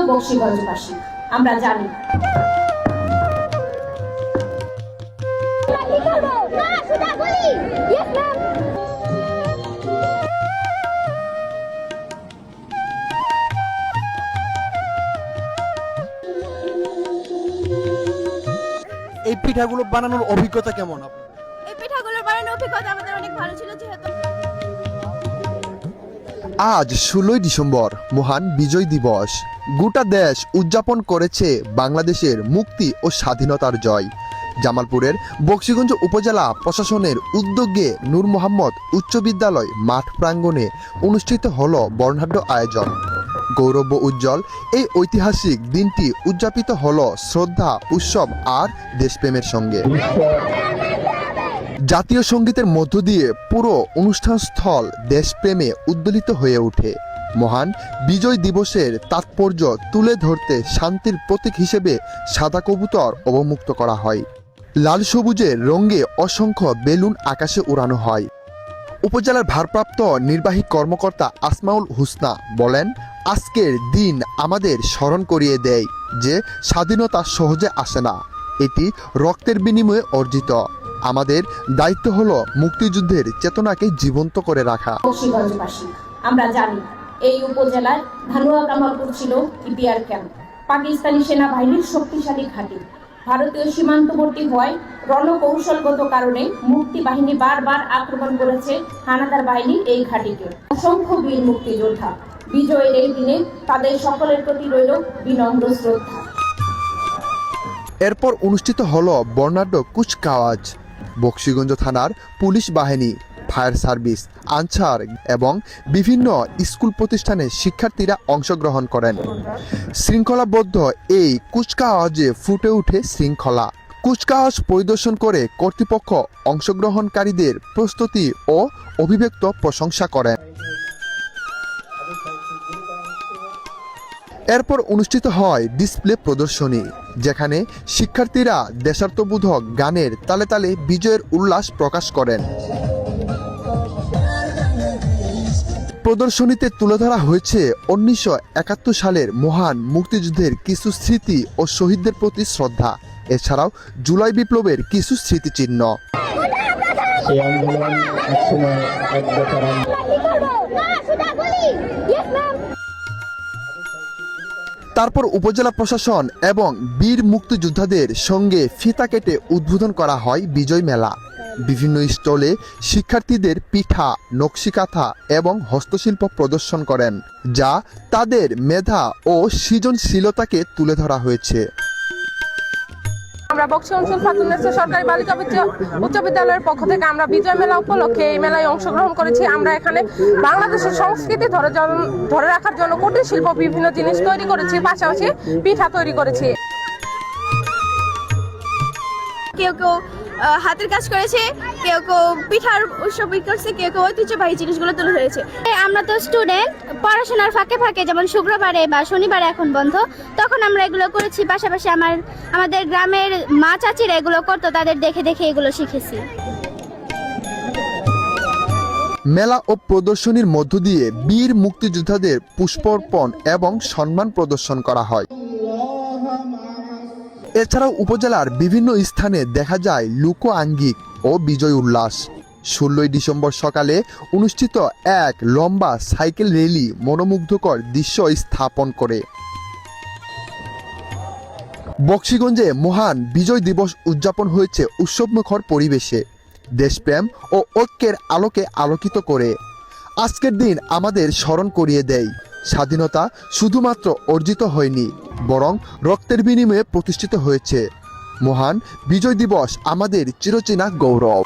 প্রিয় বক্সিগঞ্জবাসী, আমরা জানি এই পিঠাগুলো বানানোর অভিজ্ঞতা কেমন আপনার? এই পিঠাগুলো বানানোর অভিজ্ঞতা আমাদের অনেক ভালো ছিল, যেহেতু আজ 16 ডিসেম্বর মহান বিজয় দিবস। গোটা দেশ উদযাপন করেছে বাংলাদেশের মুক্তি ও স্বাধীনতার জয়। জামালপুরের বক্সিগঞ্জ উপজেলা প্রশাসনের উদ্যোগে নূর মোহাম্মদ উচ্চ বিদ্যালয় মাঠ প্রাঙ্গণে অনুষ্ঠিত হল বর্ণাঢ্য আয়োজন। গৌরব উজ্জ্বল এই ঐতিহাসিক দিনটি উদযাপিত হল শ্রদ্ধা, উৎসব আর দেশপ্রেমের সঙ্গে। জাতীয় সঙ্গীতের মধ্য দিয়ে পুরো অনুষ্ঠানস্থল দেশপ্রেমে উদ্দোলিত হয়ে ওঠে। মহান বিজয় দিবসের তাৎপর্য তুলে ধরতে শান্তির প্রতীক হিসেবে সাদা কবুতর অবমুক্ত করা হয়। লাল সবুজের রঙে অসংখ্য বেলুন আকাশে উড়ানো হয়। উপজেলার ভারপ্রাপ্ত নির্বাহী কর্মকর্তা আসমাউল হুসনা বলেন, আজকের দিন আমাদের স্মরণ করিয়ে দেয় যে স্বাধীনতা সহজে আসে না, এটি রক্তের বিনিময়ে অর্জিত। আমাদের দায়িত্ব হলো মুক্তিযুদ্ধের চেতনাকে জীবন্ত করে রাখা। বক্সিগঞ্জবাসী, আমরা জানি এই উপজেলায় ধানুয়া কামালপুর ছিল ইপিআর ক্যাম্প, পাকিস্তানি সেনাবাহিনীর শক্তিশালী ঘাঁটি। ভারতীয় সীমান্তবর্তী হওয়ায় রণকৌশলগত কারণে মুক্তি বাহিনী বারবার আক্রমণ করেছে হানাদার বাহিনীর এই ঘাঁটিকে। অসংখ্য বীর মুক্তিযোদ্ধা বিজয়ের এই দিনে তাদের সকলের প্রতি রইল বিনম্র শ্রদ্ধা। এরপর অনুষ্ঠিত হলো বর্ণাঢ্য কুচকাওয়াজ। বক্সিগঞ্জ থানার পুলিশ বাহিনী, ফায়ার সার্ভিস, আনসার এবং বিভিন্ন স্কুল প্রতিষ্ঠানের শিক্ষার্থীরা অংশগ্রহণ করেন। শৃঙ্খলাবদ্ধ এই কুচকাওয়াজে ফুটে ওঠে শৃঙ্খলা। কুচকাওয়াজ পরিদর্শন করে কর্তৃপক্ষ অংশগ্রহণকারীদের প্রস্তুতি ও অভিব্যক্ত প্রশংসা করেন। এরপর অনুষ্ঠিত হয় ডিসপ্লে প্রদর্শনী, যেখানে শিক্ষার্থীরা দেশাত্মবোধক গানের তালে তালে বিজয়ের উল্লাস প্রকাশ করেন। প্রদর্শনীতে তুলে ধরা হয়েছে 1971 সালের মহান মুক্তিযুদ্ধের কিছু স্মৃতি ও শহীদদের প্রতি শ্রদ্ধা, এছাড়াও জুলাই বিপ্লবের কিছু স্মৃতিচিহ্ন। তারপর উপজেলা প্রশাসন এবং বীর মুক্তিযোদ্ধাদের সঙ্গে ফিতা কেটে উদ্বোধন করা হয় বিজয় মেলা। বিভিন্ন স্টলে শিক্ষার্থীদের পিঠা, নকশিকাঁথা এবং হস্তশিল্প প্রদর্শন করেন, যা তাদের মেধা ও সৃজনশীলতাকে তুলে ধরা হয়েছে। আমরা বক্সিগঞ্জ ফাতুন্নেছা সরকারি বালিকা উচ্চ বিদ্যালয়ের পক্ষ থেকে আমরা বিজয় মেলা উপলক্ষে এই মেলায় অংশগ্রহণ করেছি। আমরা এখানে বাংলাদেশের সংস্কৃতি ধরে রাখার জন্য কুটির শিল্প বিভিন্ন জিনিস তৈরি করেছি, পাশাপাশি পিঠা তৈরি করেছি। কেউ কেউ হাতের কাজ করেছে, কেউ কেউ পিঠার উৎসব করছে, কেউ কেউ ঐতিহ্যবাহী জিনিসগুলো তুলে ধরেছে। আমরা তো স্টুডেন্ট, পড়াশোনার ফাঁকে ফাঁকে যেমন শুক্রবারে বা শনিবারে এখন বন্ধ, তখন আমরা এগুলো করেছি। পাশাপাশি আমাদের গ্রামের মা চাচিরা এগুলো করতো, তাদের দেখে দেখে এগুলো শিখেছি। মেলা ও প্রদর্শনীর মধ্য দিয়ে বীর মুক্তিযোদ্ধাদের পুষ্পার্পণ এবং সম্মান প্রদর্শন করা হয়। এছাড়াও উপজেলার বিভিন্ন স্থানে দেখা যায় লোক আঙ্গিক ও বিজয় উল্লাস। 16 ডিসেম্বর সকালে অনুষ্ঠিত এক লম্বা সাইকেল র্যালি মনোমুগ্ধকর দৃশ্য স্থাপন করে। বক্সিগঞ্জে মহান বিজয় দিবস উদযাপন হয়েছে উৎসবমুখর পরিবেশে, দেশপ্রেম ও ঐক্যের আলোকে আলোকিত করে। আজকের দিন আমাদের স্মরণ করিয়ে দেয়, স্বাধীনতা শুধুমাত্র অর্জিত হয়নি, বরং রক্তের বিনিময়ে প্রতিষ্ঠিত হয়েছে। মহান বিজয় দিবস আমাদের চিরচেনা গৌরব।